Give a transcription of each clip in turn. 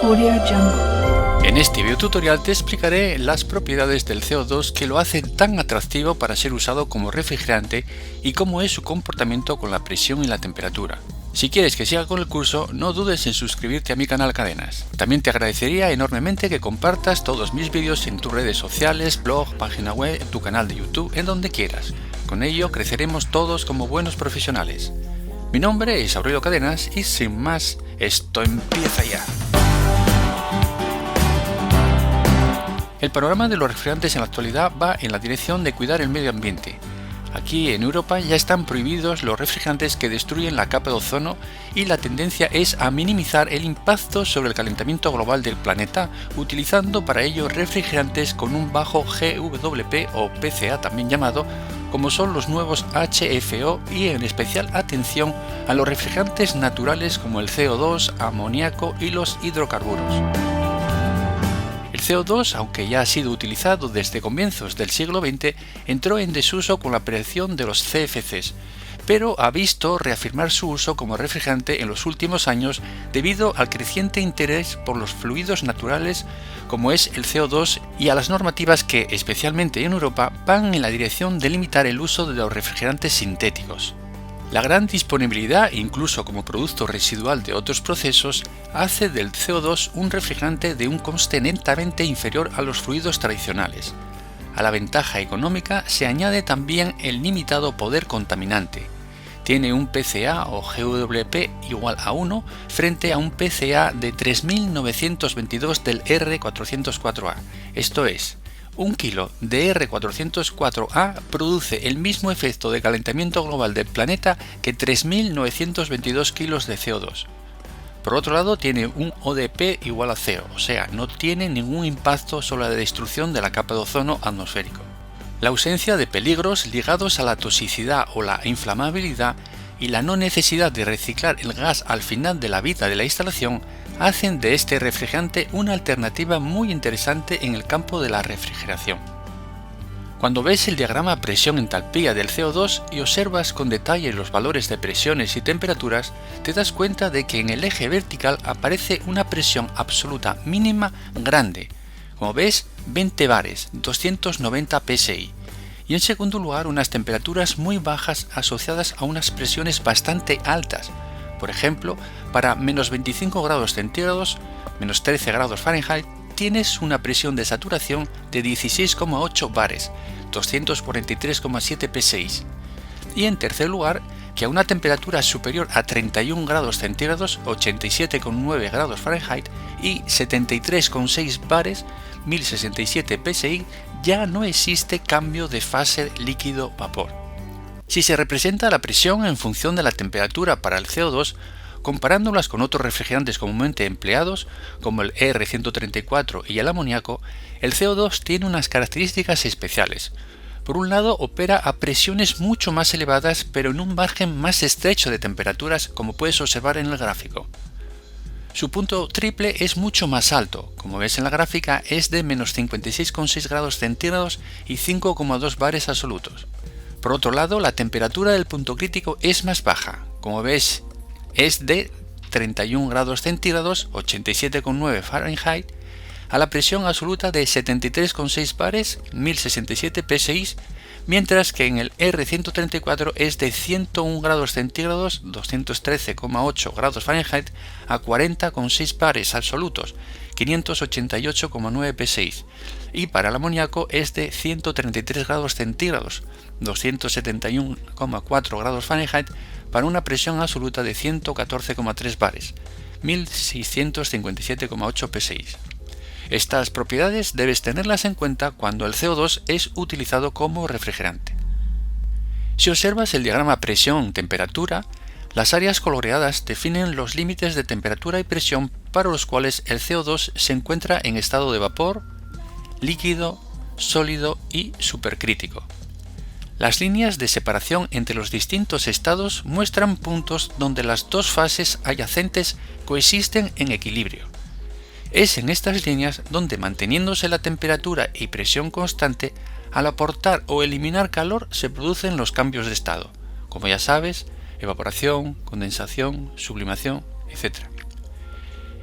Audio Jungle. En este videotutorial te explicaré las propiedades del CO2 que lo hacen tan atractivo para ser usado como refrigerante y cómo es su comportamiento con la presión y la temperatura. Si quieres que siga con el curso, no dudes en suscribirte a mi canal Cadenas. También te agradecería enormemente que compartas todos mis vídeos en tus redes sociales, blog, página web, tu canal de YouTube, en donde quieras. Con ello creceremos todos como buenos profesionales. Mi nombre es Aurelio Cadenas y sin más, esto empieza ya. El panorama de los refrigerantes en la actualidad va en la dirección de cuidar el medio ambiente. Aquí en Europa ya están prohibidos los refrigerantes que destruyen la capa de ozono y la tendencia es a minimizar el impacto sobre el calentamiento global del planeta utilizando para ello refrigerantes con un bajo GWP o PCA también llamado, como son los nuevos HFO y en especial atención a los refrigerantes naturales como el CO2, amoníaco y los hidrocarburos. El CO2, aunque ya ha sido utilizado desde comienzos del siglo XX, entró en desuso con la aparición de los CFCs, pero ha visto reafirmar su uso como refrigerante en los últimos años debido al creciente interés por los fluidos naturales como es el CO2 y a las normativas que, especialmente en Europa, van en la dirección de limitar el uso de los refrigerantes sintéticos. La gran disponibilidad, incluso como producto residual de otros procesos, hace del CO2 un refrigerante de un coste netamente inferior a los fluidos tradicionales. A la ventaja económica se añade también el limitado poder contaminante. Tiene un PCA o GWP igual a 1 frente a un PCA de 3922 del R404A. Esto es, 1 kilo de R404A produce el mismo efecto de calentamiento global del planeta que 3.922 kilos de CO2. Por otro lado, tiene un ODP igual a 0, o sea, no tiene ningún impacto sobre la destrucción de la capa de ozono atmosférico. La ausencia de peligros ligados a la toxicidad o la inflamabilidad y la no necesidad de reciclar el gas al final de la vida de la instalación hacen de este refrigerante una alternativa muy interesante en el campo de la refrigeración. Cuando ves el diagrama presión-entalpía del CO2 y observas con detalle los valores de presiones y temperaturas, te das cuenta de que en el eje vertical aparece una presión absoluta mínima grande, como ves 20 bares, 290 psi, y en segundo lugar unas temperaturas muy bajas asociadas a unas presiones bastante altas. Por ejemplo, para menos 25 grados centígrados, menos 13 grados Fahrenheit, tienes una presión de saturación de 16,8 bares, 243,7 psi. Y en tercer lugar, que a una temperatura superior a 31 grados centígrados, 87,9 grados Fahrenheit y 73,6 bares, 1067 psi, ya no existe cambio de fase líquido-vapor. Si se representa la presión en función de la temperatura para el CO2, comparándolas con otros refrigerantes comúnmente empleados, como el R134 y el amoníaco, el CO2 tiene unas características especiales. Por un lado, opera a presiones mucho más elevadas, pero en un margen más estrecho de temperaturas, como puedes observar en el gráfico. Su punto triple es mucho más alto, como ves en la gráfica es de menos 56,6 grados centígrados y 5,2 bares absolutos. Por otro lado, la temperatura del punto crítico es más baja, como ves es de 31 grados centígrados, 87,9 Fahrenheit, a la presión absoluta de 73,6 bares, 1067 psi, mientras que en el R134 es de 101 grados centígrados, 213,8 grados Fahrenheit, a 40,6 bares absolutos, 588,9 psi, y para el amoníaco es de 133 grados centígrados, 271,4 grados Fahrenheit, para una presión absoluta de 114,3 bares, 1657,8 psi. Estas propiedades debes tenerlas en cuenta cuando el CO2 es utilizado como refrigerante. Si observas el diagrama presión-temperatura, las áreas coloreadas definen los límites de temperatura y presión para los cuales el CO2 se encuentra en estado de vapor, líquido, sólido y supercrítico. Las líneas de separación entre los distintos estados muestran puntos donde las dos fases adyacentes coexisten en equilibrio. Es en estas líneas donde, manteniéndose la temperatura y presión constante, al aportar o eliminar calor se producen los cambios de estado, como ya sabes, evaporación, condensación, sublimación, etc.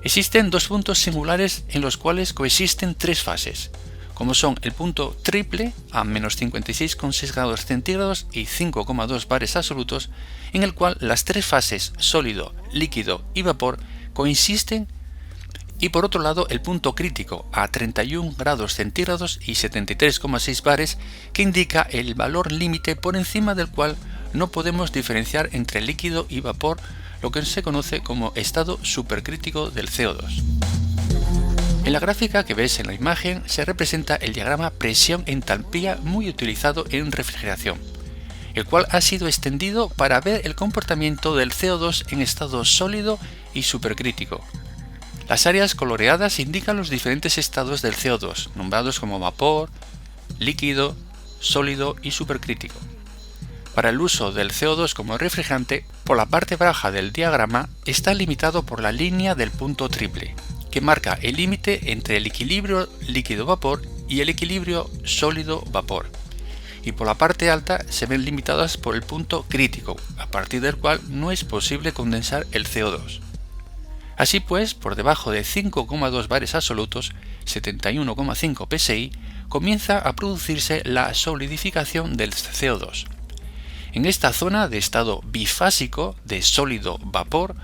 Existen dos puntos singulares en los cuales coexisten tres fases, como son el punto triple a menos 56,6 grados centígrados y 5,2 bares absolutos, en el cual las tres fases sólido, líquido y vapor coexisten, y por otro lado el punto crítico a 31 grados centígrados y 73,6 bares, que indica el valor límite por encima del cual no podemos diferenciar entre líquido y vapor, lo que se conoce como estado supercrítico del CO2. En la gráfica que ves en la imagen se representa el diagrama presión-entalpía muy utilizado en refrigeración, el cual ha sido extendido para ver el comportamiento del CO2 en estado sólido y supercrítico. Las áreas coloreadas indican los diferentes estados del CO2, nombrados como vapor, líquido, sólido y supercrítico. Para el uso del CO2 como refrigerante, por la parte baja del diagrama está limitado por la línea del punto triple, que marca el límite entre el equilibrio líquido-vapor y el equilibrio sólido-vapor, y por la parte alta se ven limitadas por el punto crítico, a partir del cual no es posible condensar el CO2. Así pues, por debajo de 5,2 bares absolutos, 71,5 psi, comienza a producirse la solidificación del CO2. En esta zona de estado bifásico de sólido-vapor,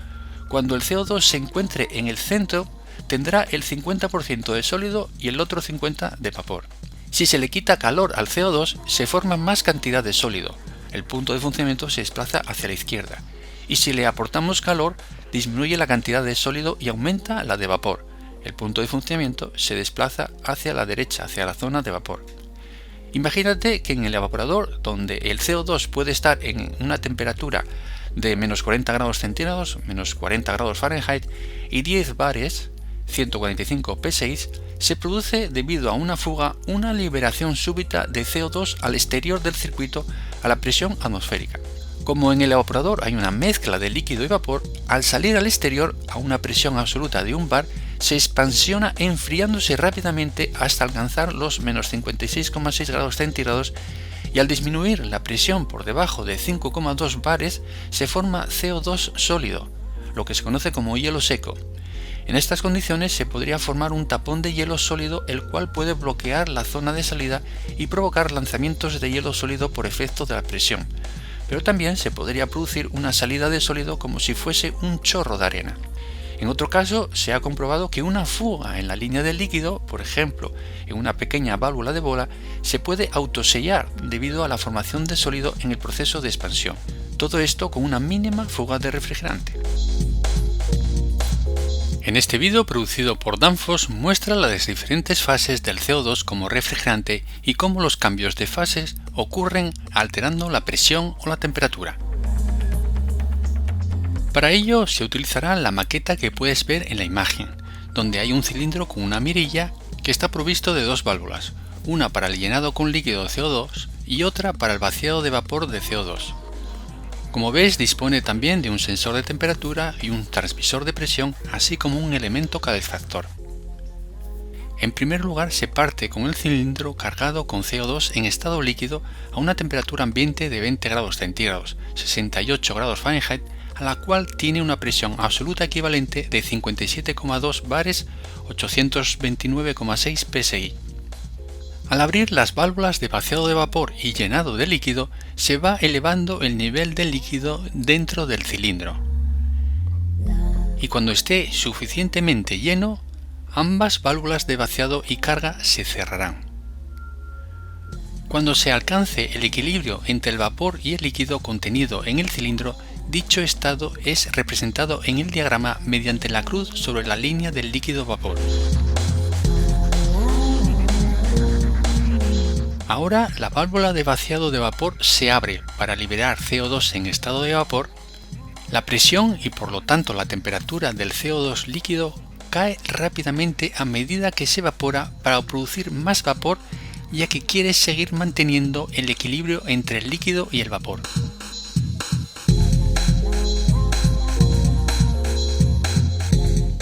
cuando el CO2 se encuentre en el centro, tendrá el 50% de sólido y el otro 50% de vapor. Si se le quita calor al CO2, se forma más cantidad de sólido, el punto de funcionamiento se desplaza hacia la izquierda, y si le aportamos calor, disminuye la cantidad de sólido y aumenta la de vapor, el punto de funcionamiento se desplaza hacia la derecha, hacia la zona de vapor. Imagínate que en el evaporador, donde el CO2 puede estar en una temperatura de menos 40 grados centígrados, menos 40 grados Fahrenheit y 10 bares, 145 psi, se produce debido a una fuga una liberación súbita de CO2 al exterior del circuito a la presión atmosférica. Como en el evaporador hay una mezcla de líquido y vapor, al salir al exterior a una presión absoluta de 1 bar, se expansiona enfriándose rápidamente hasta alcanzar los menos 56,6 grados centígrados, y al disminuir la presión por debajo de 5,2 bares se forma CO2 sólido, lo que se conoce como hielo seco. En estas condiciones se podría formar un tapón de hielo sólido, el cual puede bloquear la zona de salida y provocar lanzamientos de hielo sólido por efecto de la presión, pero también se podría producir una salida de sólido como si fuese un chorro de arena. En otro caso, se ha comprobado que una fuga en la línea del líquido, por ejemplo, en una pequeña válvula de bola, se puede autosellar debido a la formación de sólido en el proceso de expansión. Todo esto con una mínima fuga de refrigerante. En este vídeo producido por Danfoss muestra las diferentes fases del CO2 como refrigerante y cómo los cambios de fases ocurren alterando la presión o la temperatura. Para ello se utilizará la maqueta que puedes ver en la imagen, donde hay un cilindro con una mirilla que está provisto de dos válvulas, una para el llenado con líquido de CO2 y otra para el vaciado de vapor de CO2. Como ves, dispone también de un sensor de temperatura y un transmisor de presión, así como un elemento calefactor. En primer lugar, se parte con el cilindro cargado con CO2 en estado líquido a una temperatura ambiente de 20 grados centígrados, 68 grados Fahrenheit, a la cual tiene una presión absoluta equivalente de 57,2 bares, 829,6 psi. Al abrir las válvulas de vaciado de vapor y llenado de líquido, se va elevando el nivel del líquido dentro del cilindro. Y cuando esté suficientemente lleno, ambas válvulas de vaciado y carga se cerrarán. Cuando se alcance el equilibrio entre el vapor y el líquido contenido en el cilindro, dicho estado es representado en el diagrama mediante la cruz sobre la línea del líquido vapor. Ahora la válvula de vaciado de vapor se abre para liberar CO2 en estado de vapor. La presión y por lo tanto la temperatura del CO2 líquido cae rápidamente a medida que se evapora para producir más vapor, ya que quiere seguir manteniendo el equilibrio entre el líquido y el vapor.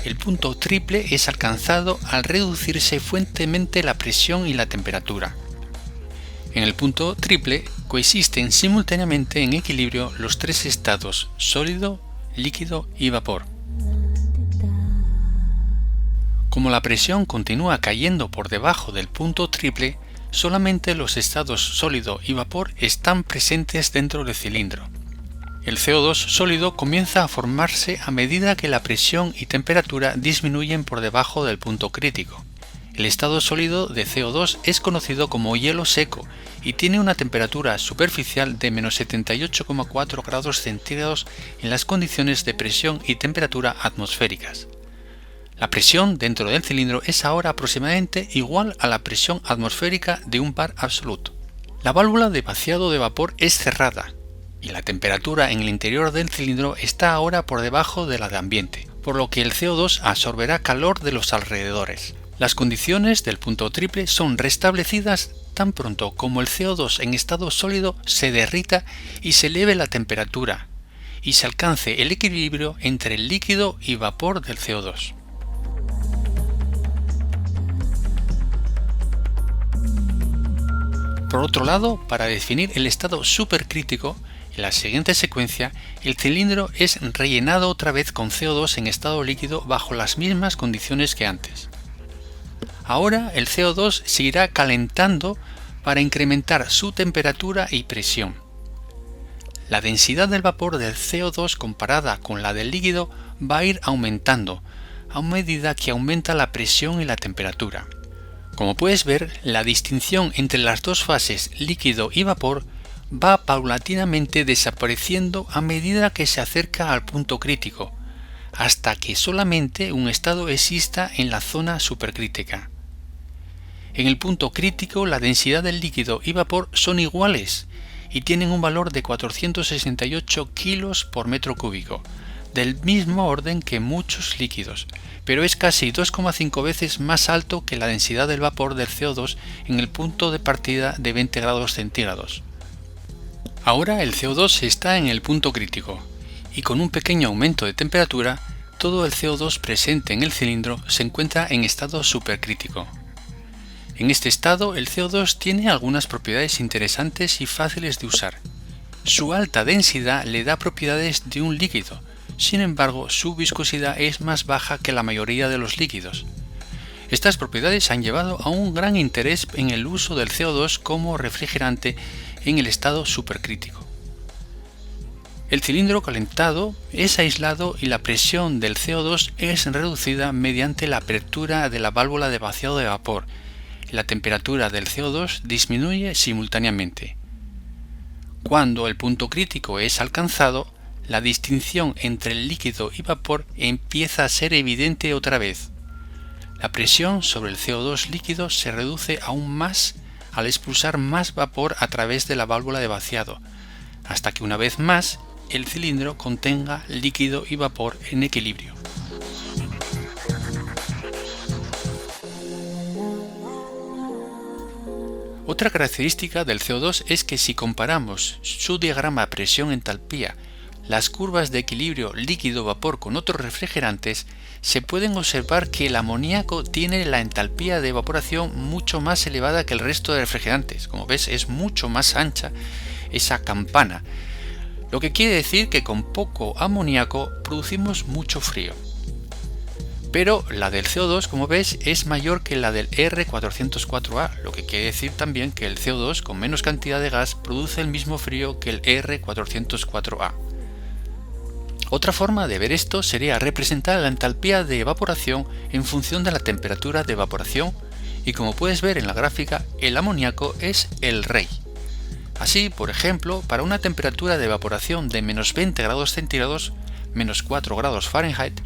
El punto triple es alcanzado al reducirse fuertemente la presión y la temperatura. En el punto triple coexisten simultáneamente en equilibrio los tres estados sólido, líquido y vapor. Como la presión continúa cayendo por debajo del punto triple, solamente los estados sólido y vapor están presentes dentro del cilindro. El CO2 sólido comienza a formarse a medida que la presión y temperatura disminuyen por debajo del punto crítico. El estado sólido de CO2 es conocido como hielo seco y tiene una temperatura superficial de menos 78,4 grados centígrados en las condiciones de presión y temperatura atmosféricas. La presión dentro del cilindro es ahora aproximadamente igual a la presión atmosférica de un bar absoluto. La válvula de vaciado de vapor es cerrada y la temperatura en el interior del cilindro está ahora por debajo de la de ambiente, por lo que el CO2 absorberá calor de los alrededores. Las condiciones del punto triple son restablecidas tan pronto como el CO2 en estado sólido se derrita y se eleve la temperatura y se alcance el equilibrio entre el líquido y vapor del CO2. Por otro lado, para definir el estado supercrítico, en la siguiente secuencia, el cilindro es rellenado otra vez con CO2 en estado líquido bajo las mismas condiciones que antes. Ahora el CO2 se irá calentando para incrementar su temperatura y presión. La densidad del vapor del CO2 comparada con la del líquido va a ir aumentando a medida que aumenta la presión y la temperatura. Como puedes ver, la distinción entre las dos fases líquido y vapor va paulatinamente desapareciendo a medida que se acerca al punto crítico, hasta que solamente un estado exista en la zona supercrítica. En el punto crítico, la densidad del líquido y vapor son iguales y tienen un valor de 468 kilos por metro cúbico, del mismo orden que muchos líquidos, pero es casi 2,5 veces más alto que la densidad del vapor del CO2 en el punto de partida de 20 grados centígrados. Ahora el CO2 está en el punto crítico y con un pequeño aumento de temperatura, todo el CO2 presente en el cilindro se encuentra en estado supercrítico. En este estado, el CO2 tiene algunas propiedades interesantes y fáciles de usar. Su alta densidad le da propiedades de un líquido, sin embargo, su viscosidad es más baja que la mayoría de los líquidos. Estas propiedades han llevado a un gran interés en el uso del CO2 como refrigerante en el estado supercrítico. El cilindro calentado es aislado y la presión del CO2 es reducida mediante la apertura de la válvula de vaciado de vapor. La temperatura del CO2 disminuye simultáneamente. Cuando el punto crítico es alcanzado, la distinción entre el líquido y vapor empieza a ser evidente otra vez. La presión sobre el CO2 líquido se reduce aún más al expulsar más vapor a través de la válvula de vaciado, hasta que una vez más el cilindro contenga líquido y vapor en equilibrio. Otra característica del CO2 es que si comparamos su diagrama presión-entalpía, las curvas de equilibrio líquido-vapor con otros refrigerantes, se pueden observar que el amoníaco tiene la entalpía de evaporación mucho más elevada que el resto de refrigerantes. Como ves, es mucho más ancha esa campana, lo que quiere decir que con poco amoníaco producimos mucho frío. Pero la del CO2, como ves, es mayor que la del R404A, lo que quiere decir también que el CO2 con menos cantidad de gas produce el mismo frío que el R404A. Otra forma de ver esto sería representar la entalpía de evaporación en función de la temperatura de evaporación y como puedes ver en la gráfica, el amoníaco es el rey. Así, por ejemplo, para una temperatura de evaporación de menos 20 grados centígrados, menos 4 grados Fahrenheit,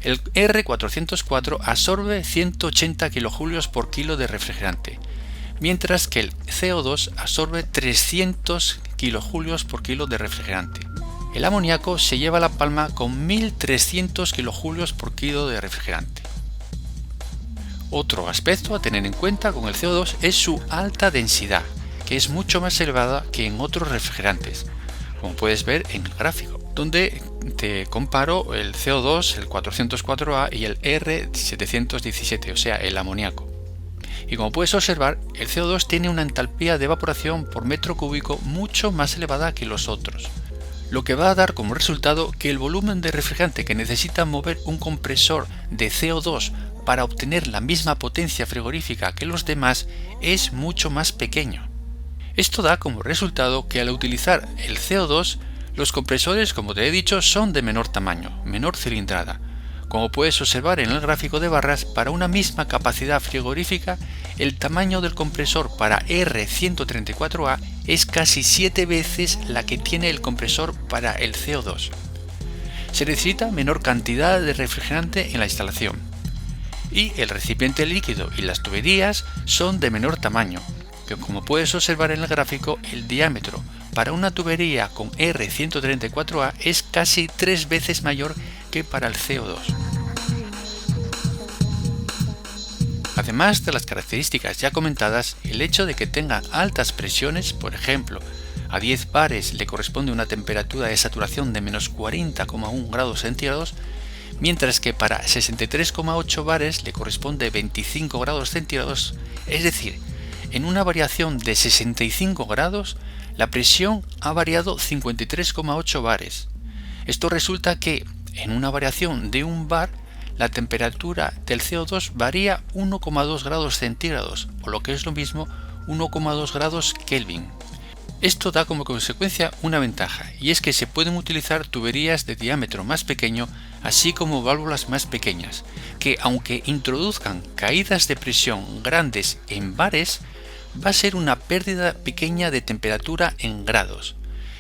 el R404 absorbe 180 kJ por kilo de refrigerante, mientras que el CO2 absorbe 300 kJ por kilo de refrigerante. El amoníaco se lleva la palma con 1300 kJ por kilo de refrigerante. Otro aspecto a tener en cuenta con el CO2 es su alta densidad, que es mucho más elevada que en otros refrigerantes, como puedes ver en el gráfico, donde te comparo el CO2, el 404A y el R717, o sea, el amoníaco. Y como puedes observar, el CO2 tiene una entalpía de evaporación por metro cúbico mucho más elevada que los otros, lo que va a dar como resultado que el volumen de refrigerante que necesita mover un compresor de CO2 para obtener la misma potencia frigorífica que los demás es mucho más pequeño. Esto da como resultado que al utilizar el CO2, los compresores, como te he dicho, son de menor tamaño, menor cilindrada. Como puedes observar en el gráfico de barras, para una misma capacidad frigorífica, el tamaño del compresor para R134A es casi 7 veces la que tiene el compresor para el CO2. Se necesita menor cantidad de refrigerante en la instalación. Y el recipiente líquido y las tuberías son de menor tamaño, que como puedes observar en el gráfico, el diámetro para una tubería con R134A es casi 3 veces mayor que para el CO2. Además de las características ya comentadas, el hecho de que tengan altas presiones, por ejemplo, a 10 bares le corresponde una temperatura de saturación de menos 40,1 grados centígrados, mientras que para 63,8 bares le corresponde 25 grados centígrados, es decir, en una variación de 65 grados, la presión ha variado 53,8 bares. Esto resulta que, en una variación de 1 bar, la temperatura del CO2 varía 1,2 grados centígrados, o lo que es lo mismo, 1,2 grados Kelvin. Esto da como consecuencia una ventaja, y es que se pueden utilizar tuberías de diámetro más pequeño, así como válvulas más pequeñas, que aunque introduzcan caídas de presión grandes en bares, va a ser una pérdida pequeña de temperatura en grados.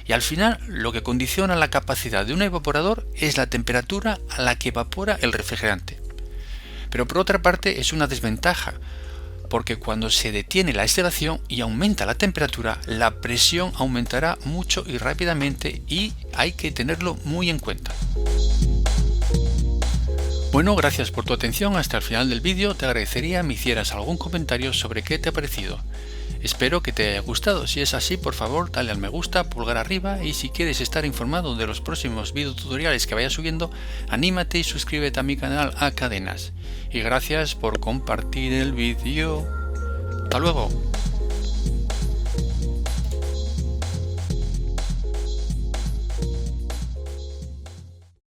Y al final, lo que condiciona la capacidad de un evaporador es la temperatura a la que evapora el refrigerante. Pero por otra parte es una desventaja, porque cuando se detiene la destilación y aumenta la temperatura, la presión aumentará mucho y rápidamente y hay que tenerlo muy en cuenta. Bueno, gracias por tu atención hasta el final del vídeo. Te agradecería me hicieras algún comentario sobre qué te ha parecido. Espero que te haya gustado. Si es así, por favor, dale al me gusta, pulgar arriba, y si quieres estar informado de los próximos videotutoriales que vaya subiendo, anímate y suscríbete a mi canal A Cadenas. Y gracias por compartir el vídeo. ¡Hasta luego!